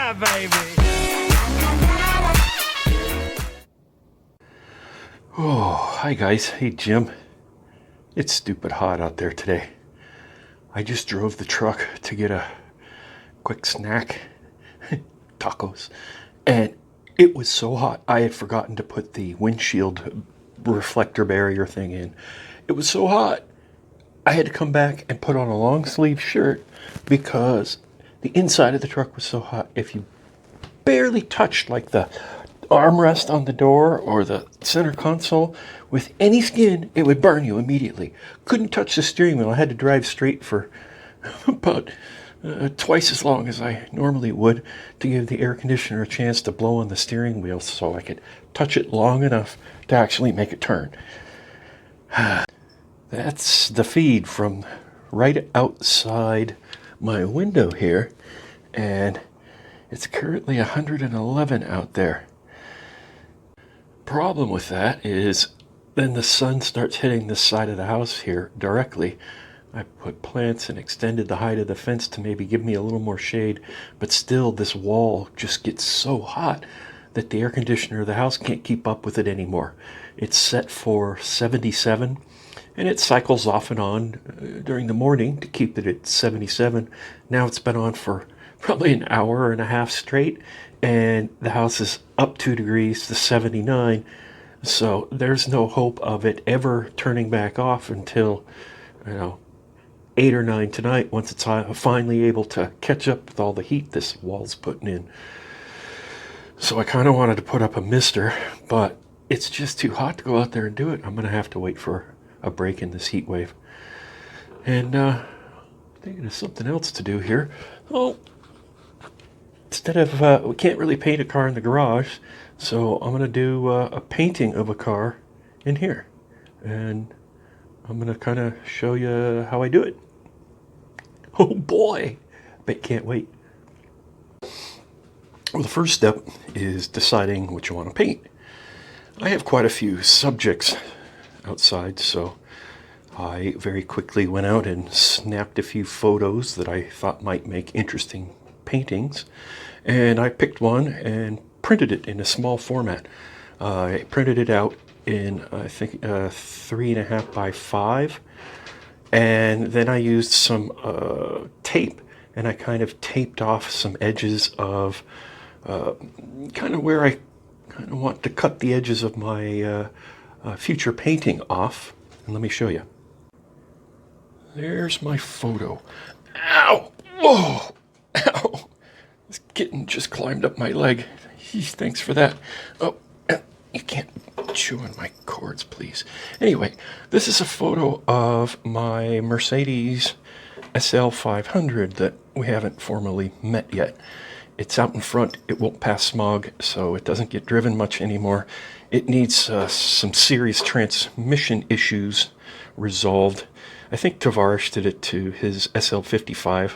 Yeah, baby. Oh, hi guys. Hey Jim. It's stupid hot out there today. I just drove the truck to get a quick snack, tacos, and it was so hot I had forgotten to put the windshield reflector barrier thing in. It was so hot I had to come back and put on a long sleeve shirt because the inside of the truck was so hot. If you barely touched like the armrest on the door or the center console with any skin, it would burn you immediately. Couldn't touch the steering wheel. I had to drive straight for about twice as long as I normally would to give the air conditioner a chance to blow on the steering wheel so I could touch it long enough to actually make it turn. That's the feed from right outside my window here, and it's currently 111 out there. Problem with that is then the sun starts hitting this side of the house here directly. I put plants and extended the height of the fence to maybe give me a little more shade, but still this wall just gets so hot that the air conditioner of the house can't keep up with it anymore. It's set for 77 and it cycles off and on during the morning to keep it at 77. Now it's been on for probably an hour and a half straight, and the house is up 2 degrees to 79. So there's no hope of it ever turning back off until, 8 or 9 tonight, once it's finally able to catch up with all the heat this wall's putting in. So I kind of wanted to put up a mister, but it's just too hot to go out there and do it. I'm going to have to wait for a break in this heat wave. And thinking of something else to do here. Oh, instead of, we can't really paint a car in the garage, so I'm going to do a painting of a car in here. And I'm going to kind of show you how I do it. Oh boy, I bet you can't wait. Well, the first step is deciding what you want to paint. I have quite a few subjects outside, so I very quickly went out and snapped a few photos that I thought might make interesting paintings, and I picked one and printed it in a small format. I printed it out in, I think, 3.5 by 5, and then I used some tape, and I kind of taped off some edges of kind of where I kind of want to cut the edges of my future painting off. And let me show you. There's my photo. Ow! Whoa! Ow! This kitten just climbed up my leg. Geez, thanks for that. Oh, you can't chew on my cords, please. Anyway, this is a photo of my Mercedes SL500 that we haven't formally met yet. It's out in front. It won't pass smog, so it doesn't get driven much anymore. It needs some serious transmission issues resolved. I think Tavares did it to his SL55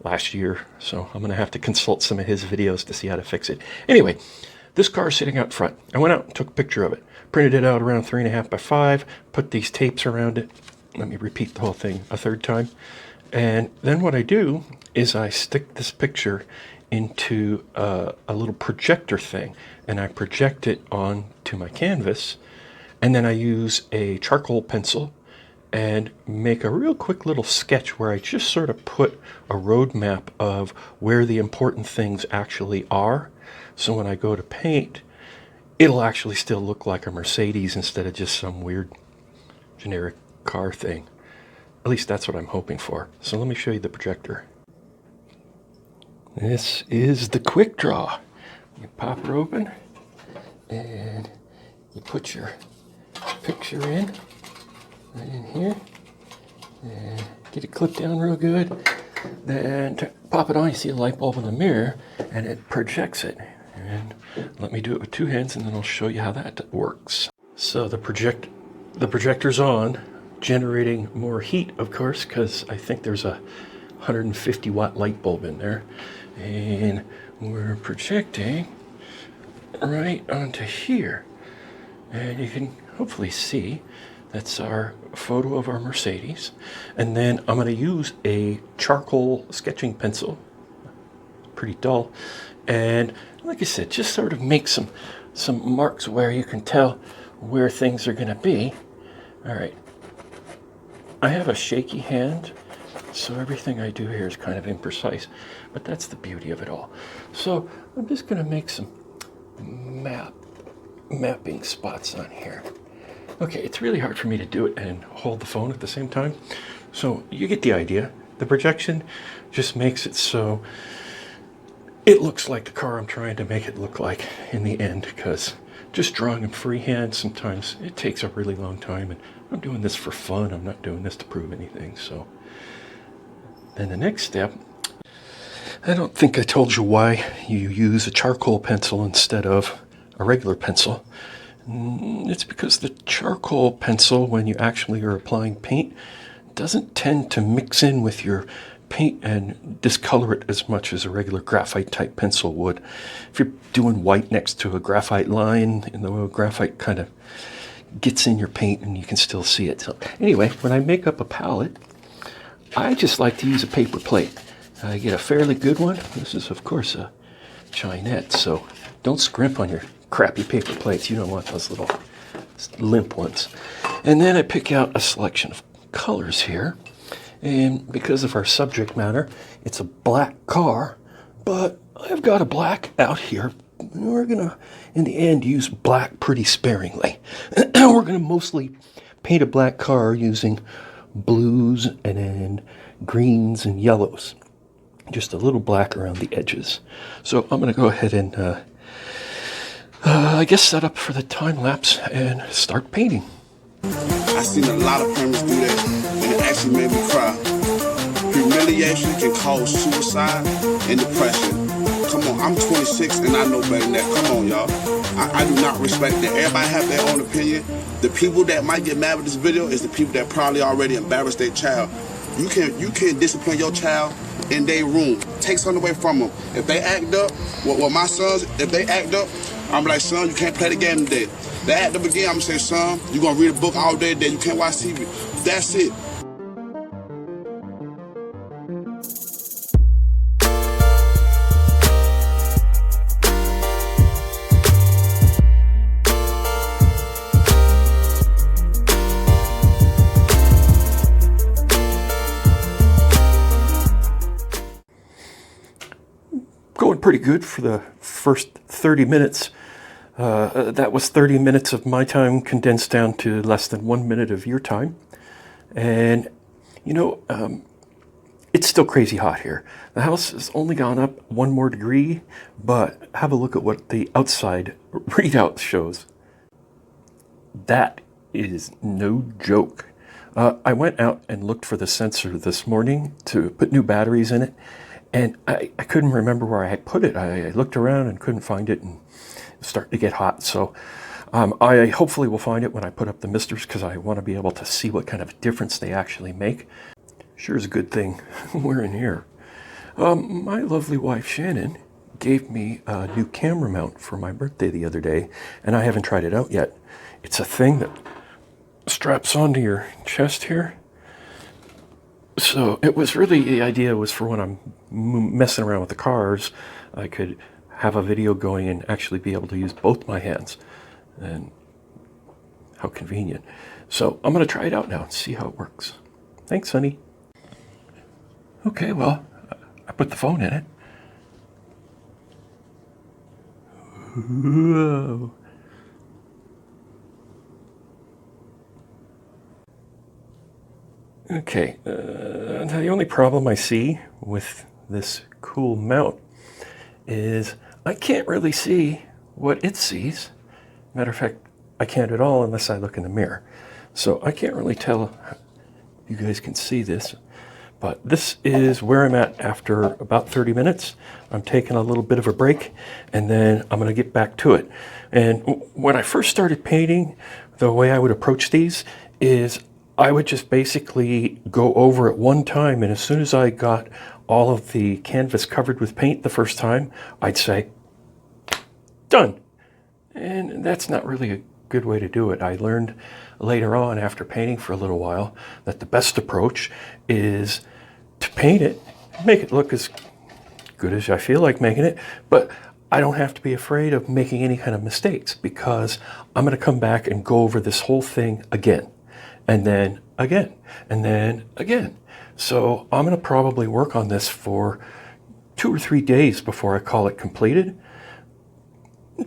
last year, so I'm going to have to consult some of his videos to see how to fix it. Anyway, this car is sitting out front. I went out and took a picture of it, printed it out around 3.5 by 5, put these tapes around it. Let me repeat the whole thing a third time. And then what I do is I stick this picture into a little projector thing, and I project it onto my canvas, and then I use a charcoal pencil and make a real quick little sketch where I just sort of put a roadmap of where the important things actually are. So when I go to paint, it'll actually still look like a Mercedes instead of just some weird generic car thing. At least that's what I'm hoping for. So let me show you the projector. This is the quick draw. You pop her open and you put your picture in, right in here, and get it clipped down real good. Then pop it on, you see a light bulb in the mirror, and it projects it. And let me do it with 2 hands, and then I'll show you how that works. So the projector's on, generating more heat, of course, because I think there's a 150 watt light bulb in there. And we're projecting right onto here. And you can hopefully see that's our photo of our Mercedes. And then I'm going to use a charcoal sketching pencil, pretty dull, And like I said, just sort of make some marks where you can tell where things are going to be. All right. I have a shaky hand, so everything I do here is kind of imprecise, but that's the beauty of it all. So I'm just going to make some mapping spots on here. Okay, it's really hard for me to do it and hold the phone at the same time, so you get the idea. The projection just makes it so it looks like the car I'm trying to make it look like in the end, because just drawing in freehand, sometimes it takes a really long time, and I'm doing this for fun. I'm not doing this to prove anything. So then the next step, I don't think I told you why you use a charcoal pencil instead of a regular pencil. It's because the charcoal pencil, when you actually are applying paint, doesn't tend to mix in with your paint and discolor it as much as a regular graphite type pencil would. If you're doing white next to a graphite line, the graphite kind of gets in your paint and you can still see it. So anyway, when I make up a palette, I just like to use a paper plate. I get a fairly good one. This is, of course, a Chinette, so don't scrimp on your crappy paper plates. You don't want those little limp ones. And then I pick out a selection of colors here. And because of our subject matter, it's a black car, but I've got a black out here. We're going to, in the end, use black pretty sparingly. We're going to mostly paint a black car using blues and then greens and yellows. Just a little black around the edges. So I'm going to go ahead and, I guess, set up for the time lapse and start painting. I've seen a lot of parents do that, and it actually made me cry. Humiliation can cause suicide and depression. Come on, I'm 26 and I know better than that. Come on, y'all. I do not respect that. Everybody have their own opinion. The people that might get mad with this video is the people that probably already embarrassed their child. You can discipline your child in their room. Take something away from them. If they act up, well, my sons, if they act up, I'm like, son, you can't play the game today. They act up again, I'm gonna say, son, you're gonna read a book all day today. You can't watch TV. That's it. Going pretty good for the first 30 minutes. That was 30 minutes of my time condensed down to less than 1 minute of your time. And, it's still crazy hot here. The house has only gone up 1 more degree, but have a look at what the outside readout shows. That is no joke. I went out and looked for the sensor this morning to put new batteries in it, and I couldn't remember where I had put it. I looked around and couldn't find it, and it's starting to get hot. So I hopefully will find it when I put up the misters, because I want to be able to see what kind of difference they actually make. Sure is a good thing we're in here. My lovely wife Shannon gave me a new camera mount for my birthday the other day, and I haven't tried it out yet. It's a thing that straps onto your chest here. So it was really, the idea was for when I'm messing around with the cars, I could have a video going and actually be able to use both my hands. And how convenient. So I'm going to try it out now and see how it works. Thanks, honey. Okay, well, I put the phone in it. Whoa. Okay, the only problem I see with this cool mount is I can't really see what it sees. Matter of fact, I can't at all unless I look in the mirror. So I can't really tell if you guys can see this, but this is where I'm at after about 30 minutes. I'm taking a little bit of a break, and then I'm gonna get back to it. And when I first started painting, the way I would approach these is I would just basically go over it one time, and as soon as I got all of the canvas covered with paint the first time, I'd say, done. And that's not really a good way to do it. I learned later on, after painting for a little while, that the best approach is to paint it, make it look as good as I feel like making it, but I don't have to be afraid of making any kind of mistakes because I'm going to come back and go over this whole thing again, and then again, and then again. So I'm going to probably work on this for 2 or 3 days before I call it completed.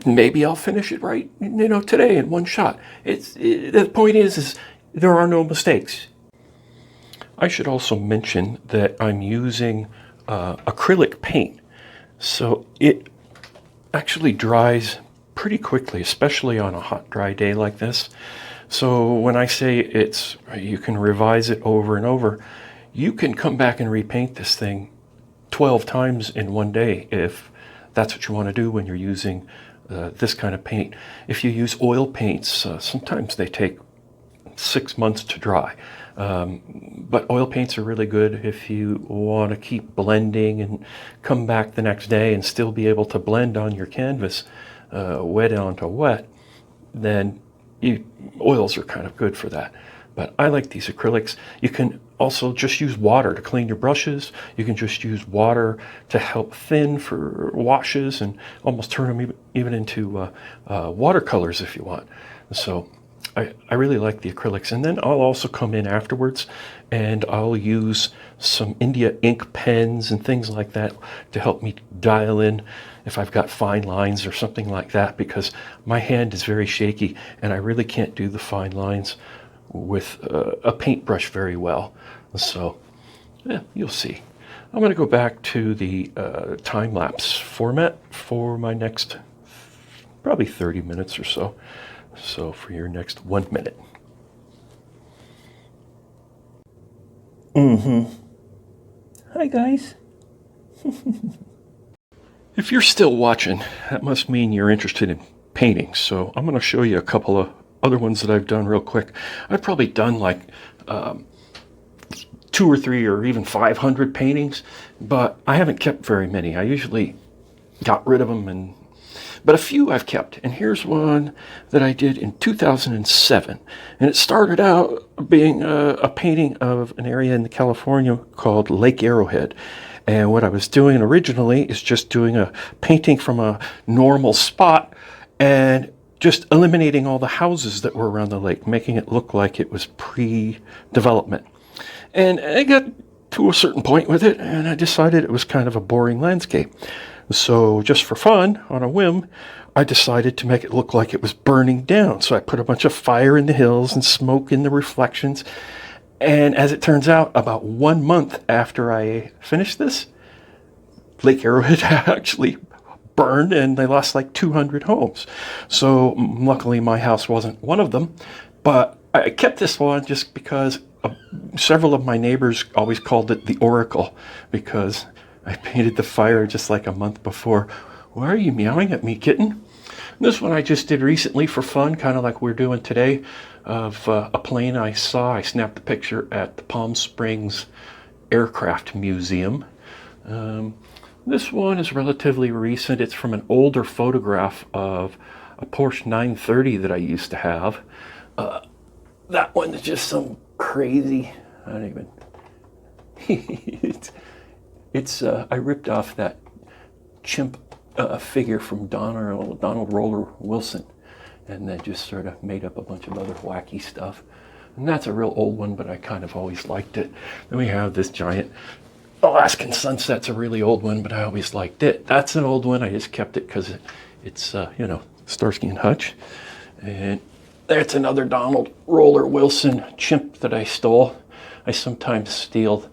Maybe I'll finish it right, today in one shot. The point is there are no mistakes. I should also mention that I'm using acrylic paint, so it actually dries pretty quickly, especially on a hot, dry day like this. So when I say you can revise it over and over, you can come back and repaint this thing 12 times in one day if that's what you want to do when you're using this kind of paint. If you use oil paints, sometimes they take 6 months to dry. But oil paints are really good if you want to keep blending and come back the next day and still be able to blend on your canvas, wet onto wet. Then oils are kind of good for that. But I like these acrylics. You can also just use water to clean your brushes. You can just use water to help thin for washes and almost turn them even into watercolors if you want. So I really like the acrylics. And then I'll also come in afterwards and I'll use some India ink pens and things like that to help me dial in if I've got fine lines or something like that, because my hand is very shaky and I really can't do the fine lines with a paintbrush very well. So yeah, you'll see. I'm going to go back to the time-lapse format for my next probably 30 minutes or so. So for your next 1 minute. Hi guys. If you're still watching, that must mean you're interested in painting. So I'm going to show you a couple of other ones that I've done real quick. I've probably done like 2 or 3 or even 500 paintings, but I haven't kept very many. I usually got rid of them, but a few I've kept. And here's one that I did in 2007. And it started out being a painting of an area in California called Lake Arrowhead. And what I was doing originally is just doing a painting from a normal spot and just eliminating all the houses that were around the lake, making it look like it was pre-development. And I got to a certain point with it, and I decided it was kind of a boring landscape. So just for fun, on a whim, I decided to make it look like it was burning down. So I put a bunch of fire in the hills and smoke in the reflections. And as it turns out, about 1 month after I finished this, Lake Arrowhead actually burned and they lost like 200 homes. So luckily my house wasn't one of them, but I kept this one just because several of my neighbors always called it the Oracle because I painted the fire just like a month before. Why are you meowing at me, kitten? This one I just did recently for fun, kind of like we're doing today, of a plane I saw. I snapped the picture at the Palm Springs Aircraft Museum. This one is relatively recent. It's from an older photograph of a Porsche 930 that I used to have. That one is just some crazy, I don't even, I ripped off that chimp figure from Donald Roller Wilson and then just sort of made up a bunch of other wacky stuff. And that's a real old one, but I kind of always liked it. Then we have this giant Alaskan Sunset's a really old one, but I always liked it. That's an old one. I just kept it because it's Starsky and Hutch. And that's another Donald Roller Wilson chimp that I stole. I sometimes steal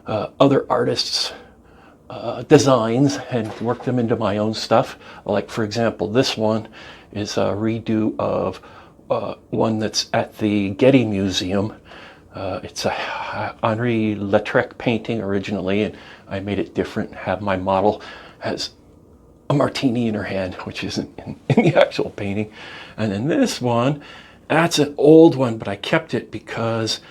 other artists' designs and work them into my own stuff. Like, for example, this one is a redo of one that's at the Getty Museum. It's a Henri Lautrec painting originally, and I made it different. Have my model has a martini in her hand, which isn't in the actual painting. And then this one, that's an old one, but I kept it because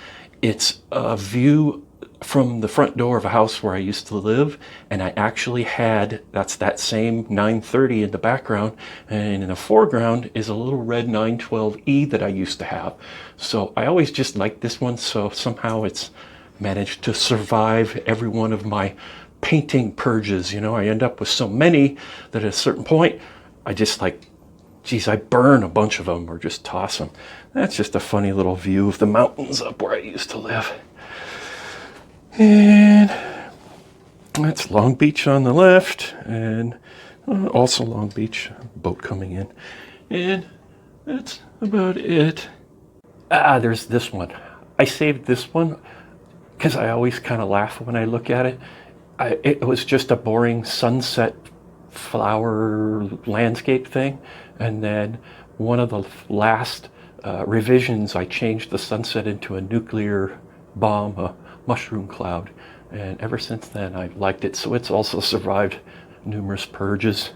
it's a view from the front door of a house where I used to live, and I actually had, that's that same 930 in the background, and in the foreground is a little red 912E that I used to have. So I always just liked this one, so somehow it's managed to survive every one of my painting purges. You know, I end up with so many that at a certain point, I just like, geez, I burn a bunch of them or just toss them. That's just a funny little view of the mountains up where I used to live. And that's Long Beach on the left, and also Long Beach, boat coming in. And that's about it. There's this one. I saved this one because I always kind of laugh when I look at it. It was just a boring sunset flower landscape thing. And then one of the last revisions, I changed the sunset into a nuclear bomb, a mushroom cloud. And ever since then, I've liked it. So it's also survived numerous purges.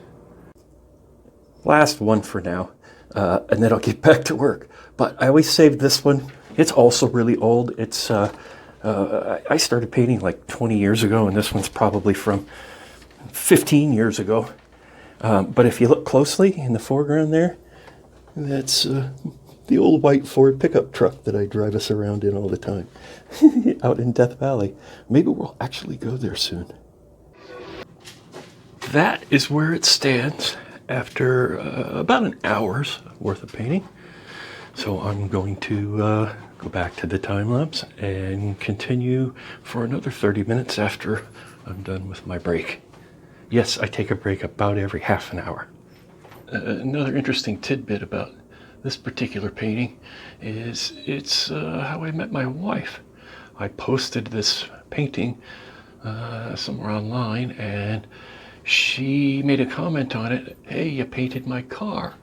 Last one for now, and then I'll get back to work. But I always save this one. It's also really old. It's I started painting like 20 years ago, and this one's probably from 15 years ago. But if you look closely in the foreground there, that's the old white Ford pickup truck that I drive us around in all the time out in Death Valley. Maybe we'll actually go there soon. That is where it stands after about an hour's worth of painting. So I'm going to go back to the time lapse and continue for another 30 minutes after I'm done with my break. Yes, I take a break about every half an hour. Another interesting tidbit about this particular painting is it's how I met my wife. I posted this painting somewhere online, and she made a comment on it. Hey, you painted my car.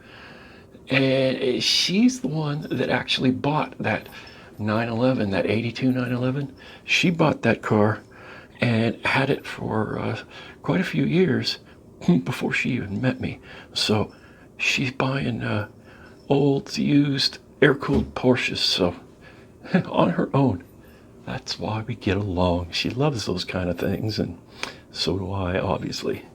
And she's the one that actually bought that 911, that 82 911. She bought that car and had it for quite a few years before she even met me. So she's buying old, used, air-cooled Porsches, so on her own. That's why we get along. She loves those kind of things, and so do I, obviously.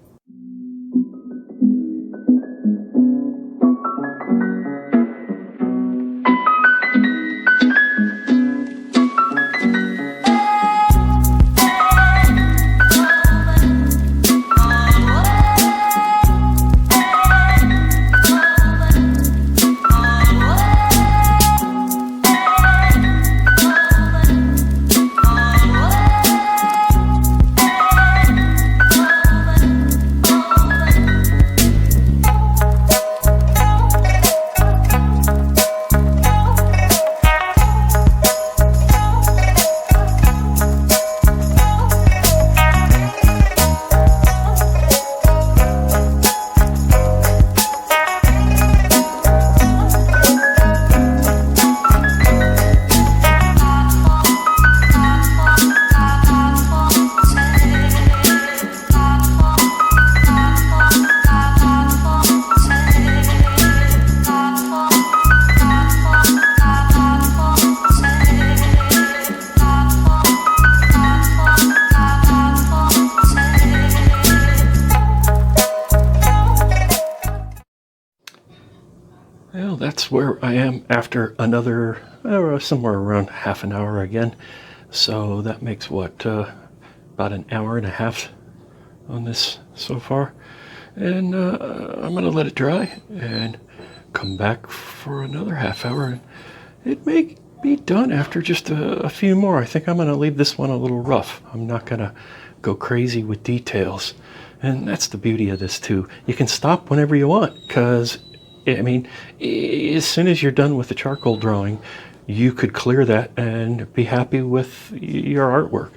Well, that's where I am after another, somewhere around half an hour again. So that makes what, about an hour and a half on this so far. And I'm going to let it dry and come back for another half hour. It may be done after just a few more. I think I'm going to leave this one a little rough. I'm not going to go crazy with details. And that's the beauty of this too. You can stop whenever you want, because I mean, as soon as you're done with the charcoal drawing, you could clear that and be happy with your artwork.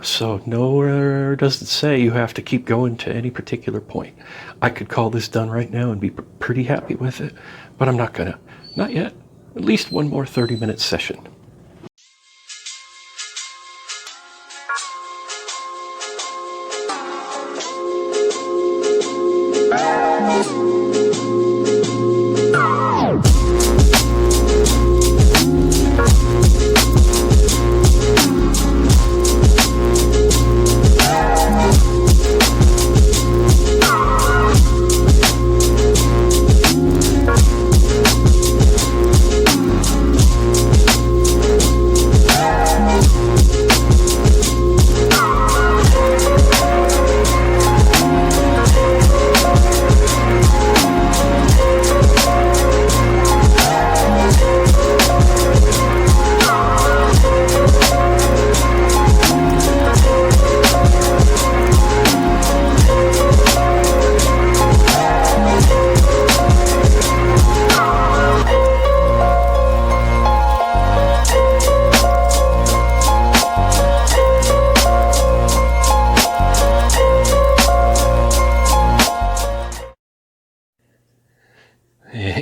So nowhere does it say you have to keep going to any particular point. I could call this done right now and be pretty happy with it, but I'm not gonna. Not yet. At least one more 30-minute session.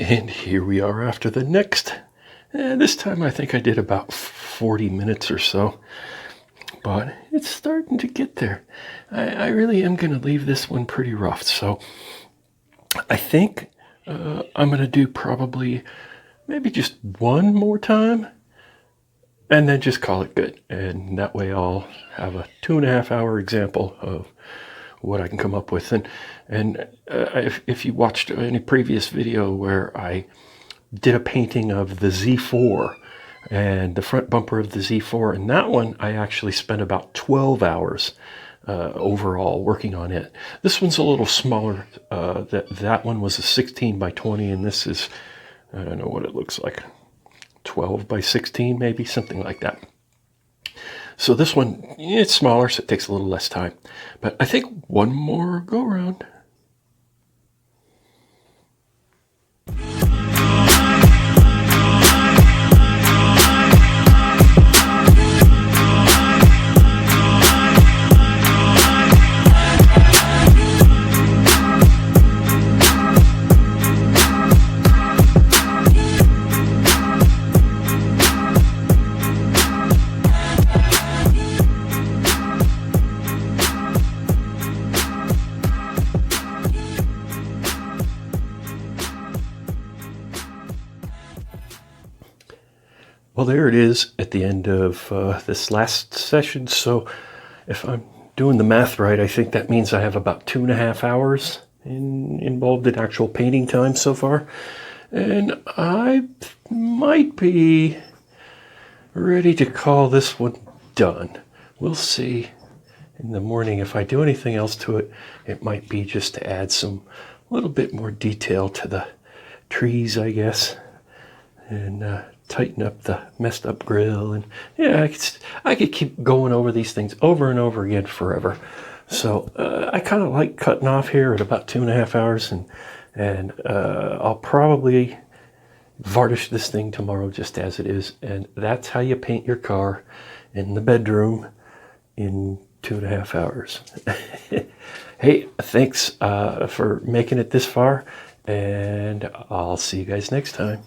And here we are after the next. This time I think I did about 40 minutes or so. But it's starting to get there. I really am going to leave this one pretty rough. So I think I'm going to do probably maybe just one more time. And then just call it good. And that way I'll have a 2.5 hour example of what I can come up with. And if you watched any previous video where I did a painting of the Z4 and the front bumper of the Z4, and that one I actually spent about 12 hours overall working on it. This one's a little smaller. That one was a 16 by 20, and this is, I don't know what it looks like, 12 by 16, maybe something like that. So this one, it's smaller, so it takes a little less time. But I think one more go around. Well, there it is at the end of this last session. So if I'm doing the math right, I think that means I have about 2.5 hours involved in actual painting time so far. And I might be ready to call this one done. We'll see in the morning. If I do anything else to it, it might be just to add some little bit more detail to the trees, I guess. And tighten up the messed up grill, and yeah, I could keep going over these things over and over again forever. So I kind of like cutting off here at about 2.5 hours, and I'll probably varnish this thing tomorrow just as it is, and that's how you paint your car in the bedroom in 2.5 hours. Hey, thanks for making it this far, and I'll see you guys next time.